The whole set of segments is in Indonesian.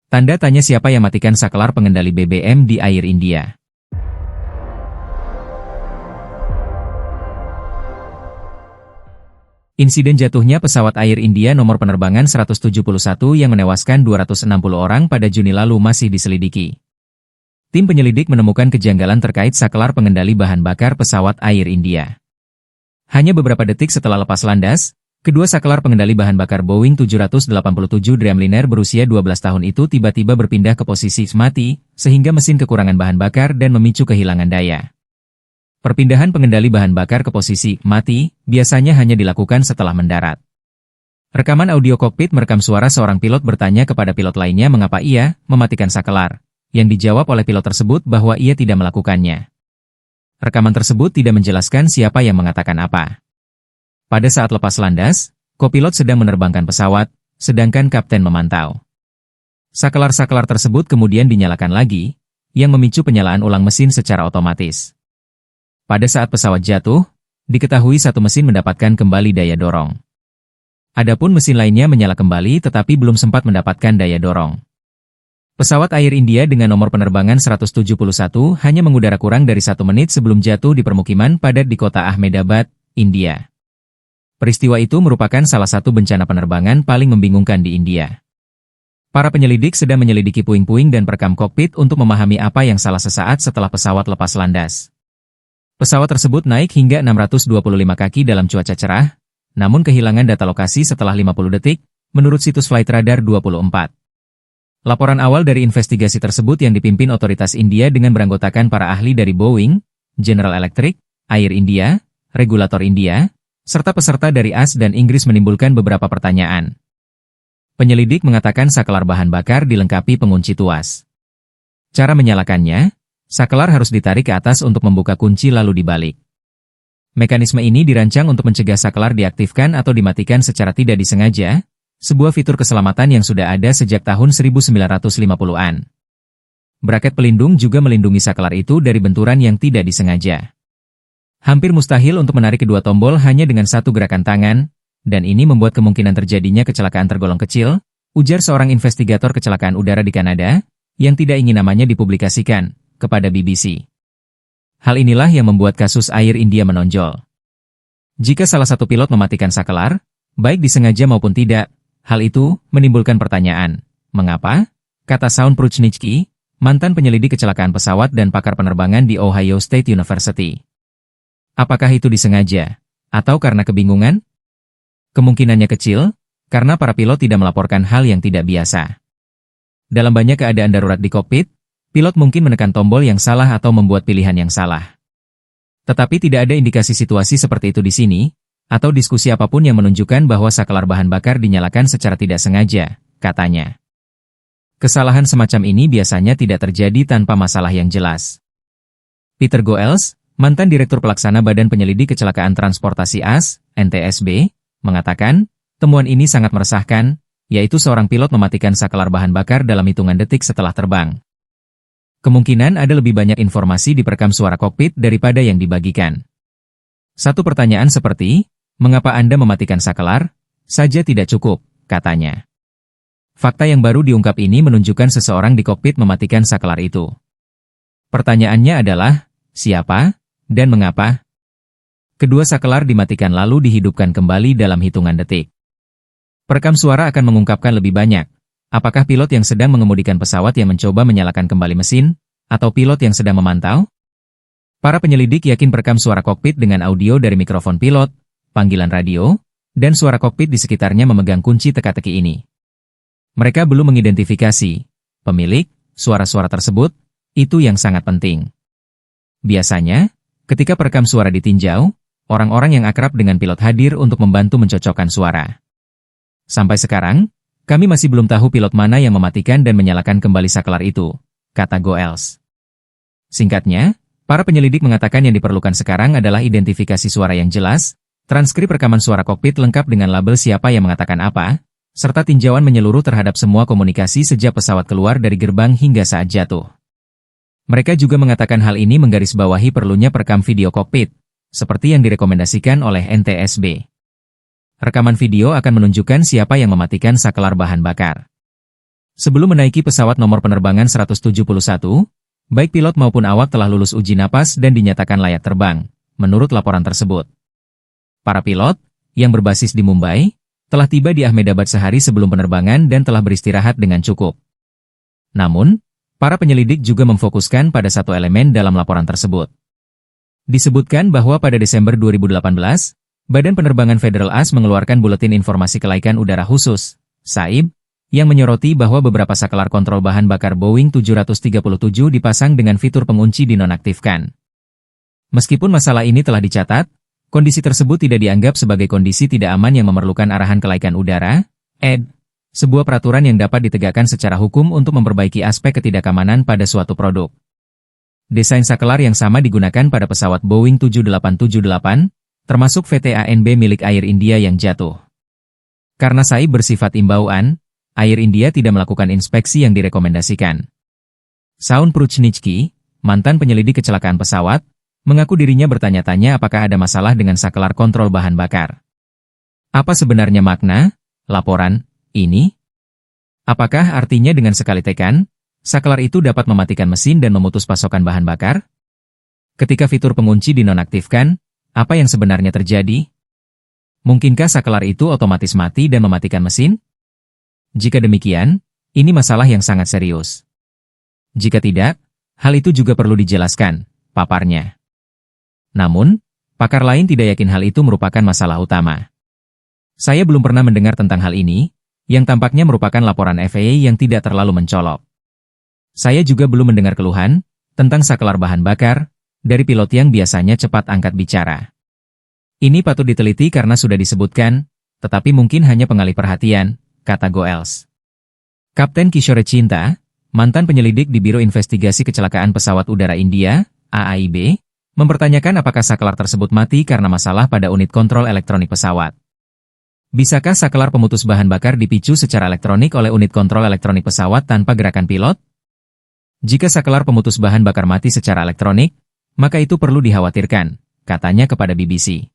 Tanda tanya siapa yang matikan saklar pengendali BBM di Air India. Insiden jatuhnya pesawat Air India nomor penerbangan 171 yang menewaskan 260 orang pada Juni lalu masih diselidiki. Tim penyelidik menemukan kejanggalan terkait saklar pengendali bahan bakar pesawat Air India. Hanya beberapa detik setelah lepas landas, kedua saklar pengendali bahan bakar Boeing 787 Dreamliner berusia 12 tahun itu tiba-tiba berpindah ke posisi mati, sehingga mesin kekurangan bahan bakar dan memicu kehilangan daya. Perpindahan pengendali bahan bakar ke posisi mati biasanya hanya dilakukan setelah mendarat. Rekaman audio kokpit merekam suara seorang pilot bertanya kepada pilot lainnya mengapa ia mematikan saklar, yang dijawab oleh pilot tersebut bahwa ia tidak melakukannya. Rekaman tersebut tidak menjelaskan siapa yang mengatakan apa. Pada saat lepas landas, kopilot sedang menerbangkan pesawat, sedangkan kapten memantau. Saklar-saklar tersebut kemudian dinyalakan lagi, yang memicu penyalaan ulang mesin secara otomatis. Pada saat pesawat jatuh, diketahui satu mesin mendapatkan kembali daya dorong. Adapun mesin lainnya menyala kembali tetapi belum sempat mendapatkan daya dorong. Pesawat Air India dengan nomor penerbangan 171 hanya mengudara kurang dari 1 menit sebelum jatuh di permukiman padat di kota Ahmedabad, India. Peristiwa itu merupakan salah satu bencana penerbangan paling membingungkan di India. Para penyelidik sedang menyelidiki puing-puing dan perekam kokpit untuk memahami apa yang salah sesaat setelah pesawat lepas landas. Pesawat tersebut naik hingga 625 kaki dalam cuaca cerah, namun kehilangan data lokasi setelah 50 detik, menurut situs Flight Radar 24. Laporan awal dari investigasi tersebut yang dipimpin otoritas India dengan beranggotakan para ahli dari Boeing, General Electric, Air India, regulator India, serta peserta dari AS dan Inggris menimbulkan beberapa pertanyaan. Penyelidik mengatakan saklar bahan bakar dilengkapi pengunci tuas. Cara menyalakannya, saklar harus ditarik ke atas untuk membuka kunci lalu dibalik. Mekanisme ini dirancang untuk mencegah saklar diaktifkan atau dimatikan secara tidak disengaja, sebuah fitur keselamatan yang sudah ada sejak tahun 1950-an. Braket pelindung juga melindungi saklar itu dari benturan yang tidak disengaja. Hampir mustahil untuk menarik kedua tombol hanya dengan satu gerakan tangan, dan ini membuat kemungkinan terjadinya kecelakaan tergolong kecil, ujar seorang investigator kecelakaan udara di Kanada, yang tidak ingin namanya dipublikasikan kepada BBC. Hal inilah yang membuat kasus Air India menonjol. Jika salah satu pilot mematikan saklar, baik disengaja maupun tidak, hal itu menimbulkan pertanyaan, mengapa? Kata Shaun Pruchnicki, mantan penyelidik kecelakaan pesawat dan pakar penerbangan di Ohio State University. Apakah itu disengaja? Atau karena kebingungan? Kemungkinannya kecil, karena para pilot tidak melaporkan hal yang tidak biasa. Dalam banyak keadaan darurat di kokpit, pilot mungkin menekan tombol yang salah atau membuat pilihan yang salah. Tetapi tidak ada indikasi situasi seperti itu di sini, atau diskusi apapun yang menunjukkan bahwa saklar bahan bakar dinyalakan secara tidak sengaja, katanya. Kesalahan semacam ini biasanya tidak terjadi tanpa masalah yang jelas. Peter Goels, mantan Direktur Pelaksana Badan Penyelidik Kecelakaan Transportasi AS, NTSB, mengatakan, temuan ini sangat meresahkan, yaitu seorang pilot mematikan saklar bahan bakar dalam hitungan detik setelah terbang. Kemungkinan ada lebih banyak informasi di perekam suara kokpit daripada yang dibagikan. Satu pertanyaan seperti, mengapa Anda mematikan saklar? Saja tidak cukup, katanya. Fakta yang baru diungkap ini menunjukkan seseorang di kokpit mematikan saklar itu. Pertanyaannya adalah, siapa, dan mengapa? Kedua saklar dimatikan lalu dihidupkan kembali dalam hitungan detik. Perekam suara akan mengungkapkan lebih banyak. Apakah pilot yang sedang mengemudikan pesawat yang mencoba menyalakan kembali mesin, atau pilot yang sedang memantau? Para penyelidik yakin perekam suara kokpit dengan audio dari mikrofon pilot, panggilan radio, dan suara kokpit di sekitarnya memegang kunci teka-teki ini. Mereka belum mengidentifikasi pemilik suara-suara tersebut, itu yang sangat penting. Biasanya, ketika perekam suara ditinjau, orang-orang yang akrab dengan pilot hadir untuk membantu mencocokkan suara. Sampai sekarang, kami masih belum tahu pilot mana yang mematikan dan menyalakan kembali saklar itu, kata Goels. Singkatnya, para penyelidik mengatakan yang diperlukan sekarang adalah identifikasi suara yang jelas, transkrip rekaman suara kokpit lengkap dengan label siapa yang mengatakan apa, serta tinjauan menyeluruh terhadap semua komunikasi sejak pesawat keluar dari gerbang hingga saat jatuh. Mereka juga mengatakan hal ini menggarisbawahi perlunya perekam video kokpit, seperti yang direkomendasikan oleh NTSB. Rekaman video akan menunjukkan siapa yang mematikan saklar bahan bakar. Sebelum menaiki pesawat nomor penerbangan 171, baik pilot maupun awak telah lulus uji napas dan dinyatakan layak terbang, menurut laporan tersebut. Para pilot, yang berbasis di Mumbai, telah tiba di Ahmedabad sehari sebelum penerbangan dan telah beristirahat dengan cukup. Namun, para penyelidik juga memfokuskan pada satu elemen dalam laporan tersebut. Disebutkan bahwa pada Desember 2018, Badan Penerbangan Federal AS mengeluarkan Buletin Informasi Kelaikan Udara Khusus, SAIB, yang menyoroti bahwa beberapa saklar kontrol bahan bakar Boeing 737 dipasang dengan fitur pengunci dinonaktifkan. Meskipun masalah ini telah dicatat, kondisi tersebut tidak dianggap sebagai kondisi tidak aman yang memerlukan arahan kelaikan udara, ED, sebuah peraturan yang dapat ditegakkan secara hukum untuk memperbaiki aspek ketidakamanan pada suatu produk. Desain saklar yang sama digunakan pada pesawat Boeing 7878, termasuk VTANB milik Air India yang jatuh. Karena SAIB bersifat imbauan, Air India tidak melakukan inspeksi yang direkomendasikan. Shaun Pruchnichky, mantan penyelidik kecelakaan pesawat, mengaku dirinya bertanya-tanya apakah ada masalah dengan saklar kontrol bahan bakar. Apa sebenarnya makna laporan ini? Apakah artinya dengan sekali tekan, saklar itu dapat mematikan mesin dan memutus pasokan bahan bakar? Ketika fitur pengunci dinonaktifkan, apa yang sebenarnya terjadi? Mungkinkah saklar itu otomatis mati dan mematikan mesin? Jika demikian, ini masalah yang sangat serius. Jika tidak, hal itu juga perlu dijelaskan, paparnya. Namun, pakar lain tidak yakin hal itu merupakan masalah utama. Saya belum pernah mendengar tentang hal ini, yang tampaknya merupakan laporan FAA yang tidak terlalu mencolok. Saya juga belum mendengar keluhan tentang saklar bahan bakar dari pilot yang biasanya cepat angkat bicara. Ini patut diteliti karena sudah disebutkan, tetapi mungkin hanya pengalih perhatian, kata Goels. Kapten Kishore Chinta, mantan penyelidik di Biro Investigasi Kecelakaan Pesawat Udara India, AAIB, mempertanyakan apakah saklar tersebut mati karena masalah pada unit kontrol elektronik pesawat. Bisakah saklar pemutus bahan bakar dipicu secara elektronik oleh unit kontrol elektronik pesawat tanpa gerakan pilot? Jika saklar pemutus bahan bakar mati secara elektronik, maka itu perlu dikhawatirkan, katanya kepada BBC.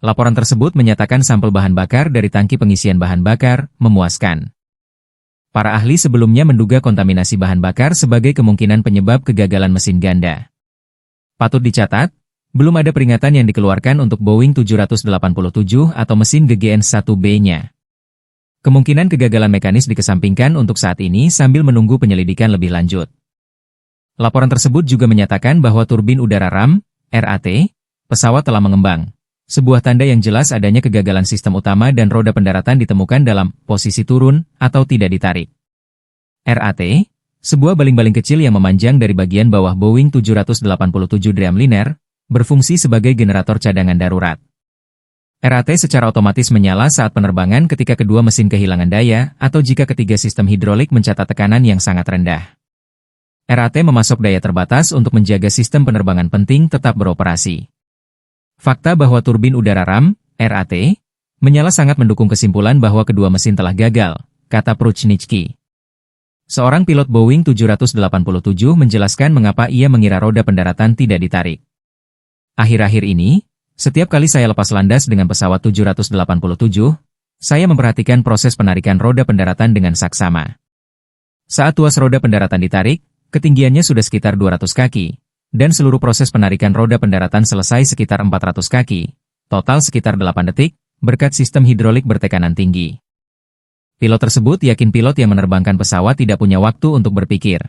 Laporan tersebut menyatakan sampel bahan bakar dari tangki pengisian bahan bakar memuaskan. Para ahli sebelumnya menduga kontaminasi bahan bakar sebagai kemungkinan penyebab kegagalan mesin ganda. Patut dicatat, belum ada peringatan yang dikeluarkan untuk Boeing 787 atau mesin GGN-1B-nya. Kemungkinan kegagalan mekanis dikesampingkan untuk saat ini sambil menunggu penyelidikan lebih lanjut. Laporan tersebut juga menyatakan bahwa turbin udara RAM, RAT, pesawat telah mengembang. Sebuah tanda yang jelas adanya kegagalan sistem utama dan roda pendaratan ditemukan dalam posisi turun atau tidak ditarik. RAT, sebuah baling-baling kecil yang memanjang dari bagian bawah Boeing 787 Dreamliner, berfungsi sebagai generator cadangan darurat. RAT secara otomatis menyala saat penerbangan ketika kedua mesin kehilangan daya atau jika ketiga sistem hidrolik mencatat tekanan yang sangat rendah. RAT memasok daya terbatas untuk menjaga sistem penerbangan penting tetap beroperasi. Fakta bahwa turbin udara RAM, RAT, menyala sangat mendukung kesimpulan bahwa kedua mesin telah gagal, kata Pruchnichky. Seorang pilot Boeing 787 menjelaskan mengapa ia mengira roda pendaratan tidak ditarik. Akhir-akhir ini, setiap kali saya lepas landas dengan pesawat 787, saya memperhatikan proses penarikan roda pendaratan dengan saksama. Saat tuas roda pendaratan ditarik, ketinggiannya sudah sekitar 200 kaki. Dan seluruh proses penarikan roda pendaratan selesai sekitar 400 kaki, total sekitar 8 detik, berkat sistem hidrolik bertekanan tinggi. Pilot tersebut yakin pilot yang menerbangkan pesawat tidak punya waktu untuk berpikir.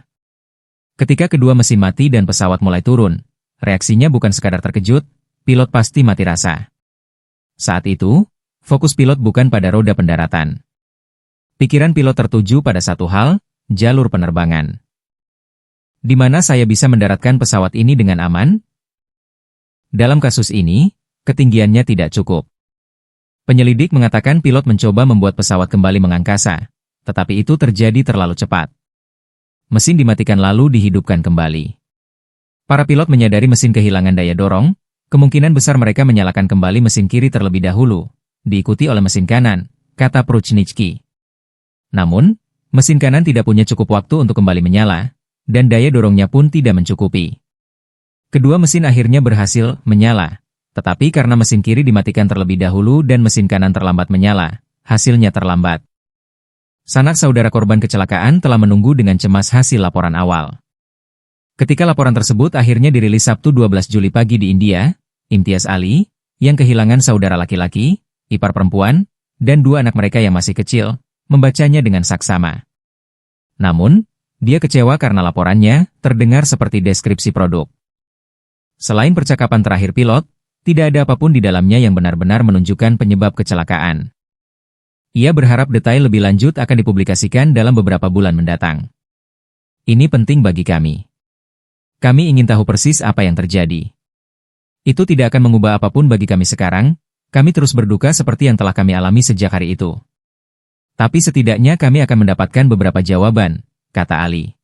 Ketika kedua mesin mati dan pesawat mulai turun, reaksinya bukan sekadar terkejut, pilot pasti mati rasa. Saat itu, fokus pilot bukan pada roda pendaratan. Pikiran pilot tertuju pada satu hal, jalur penerbangan. Di mana saya bisa mendaratkan pesawat ini dengan aman? Dalam kasus ini, ketinggiannya tidak cukup. Penyelidik mengatakan pilot mencoba membuat pesawat kembali mengangkasa, tetapi itu terjadi terlalu cepat. Mesin dimatikan lalu dihidupkan kembali. Para pilot menyadari mesin kehilangan daya dorong, kemungkinan besar mereka menyalakan kembali mesin kiri terlebih dahulu, diikuti oleh mesin kanan, kata Pruchnichky. Namun, mesin kanan tidak punya cukup waktu untuk kembali menyala, dan daya dorongnya pun tidak mencukupi. Kedua mesin akhirnya berhasil menyala, tetapi karena mesin kiri dimatikan terlebih dahulu dan mesin kanan terlambat menyala, hasilnya terlambat. Sanak saudara korban kecelakaan telah menunggu dengan cemas hasil laporan awal. Ketika laporan tersebut akhirnya dirilis Sabtu 12 Juli pagi di India, Imtiaz Ali, yang kehilangan saudara laki-laki, ipar perempuan, dan 2 anak mereka yang masih kecil, membacanya dengan saksama. Namun, dia kecewa karena laporannya terdengar seperti deskripsi produk. Selain percakapan terakhir pilot, tidak ada apapun di dalamnya yang benar-benar menunjukkan penyebab kecelakaan. Ia berharap detail lebih lanjut akan dipublikasikan dalam beberapa bulan mendatang. Ini penting bagi kami. Kami ingin tahu persis apa yang terjadi. Itu tidak akan mengubah apapun bagi kami sekarang, kami terus berduka seperti yang telah kami alami sejak hari itu. Tapi setidaknya kami akan mendapatkan beberapa jawaban, kata Ali.